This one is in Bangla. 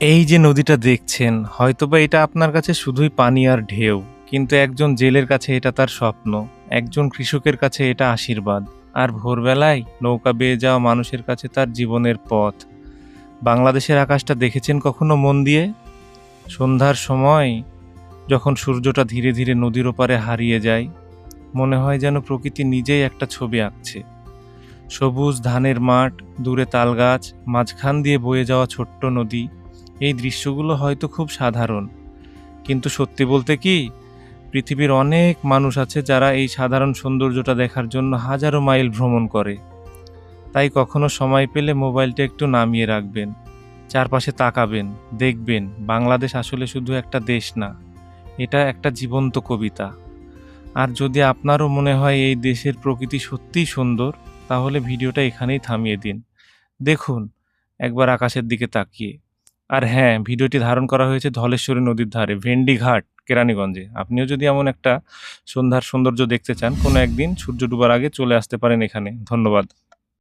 এই যে নদীটা দেখছেন, হয়তোবা এটা আপনার কাছে শুধুই পানি আর ঢেউ, কিন্তু একজন জেলের কাছে এটা তার স্বপ্ন, একজন কৃষকের কাছে এটা আশীর্বাদ, আর ভোরবেলায় নৌকা বেয়ে যাওয়া মানুষের কাছে তার জীবনের পথ। বাংলাদেশের আকাশটা দেখেছেন কখনো মন দিয়ে? সন্ধ্যার সময় যখন সূর্যটা ধীরে ধীরে নদীর ওপারে হারিয়ে যায়, মনে হয় যেন প্রকৃতি নিজেই একটা ছবি আঁকছে। সবুজ ধানের মাঠ, দূরে তালগাছ, মাঝখান দিয়ে বয়ে যাওয়া ছোট্ট নদী। এই দৃশ্যগুলো হয়তো খুব সাধারণ, কিন্তু সত্যি বলতে কি, পৃথিবীর অনেক মানুষ আছে যারা এই সাধারণ সৌন্দর্যটা দেখার জন্য হাজারো মাইল ভ্রমণ করে। তাই কখনো সময় পেলে মোবাইলটা একটু নামিয়ে রাখবেন, চারপাশে তাকাবেন, দেখবেন বাংলাদেশ আসলে শুধু একটা দেশ না, এটা একটা জীবন্ত কবিতা। আর যদি আপনারও মনে হয় এই দেশের প্রকৃতি সত্যিই সুন্দর, তাহলে ভিডিওটা এখানেই থামিয়ে দিন। দেখুন একবার আকাশের দিকে তাকিয়ে। আর হ্যাঁ, ভিডিওটি ধারণ করা হয়েছে ধলেশ্বরী নদীর ধারে, ভেন্ডিঘাট, কেরানীগঞ্জে। আপনিও যদি এমন একটা সন্ধ্যার সৌন্দর্য দেখতে চান, কোনো একদিন সূর্য ডুবার আগে চলে আসতে পারেন এখানে। ধন্যবাদ।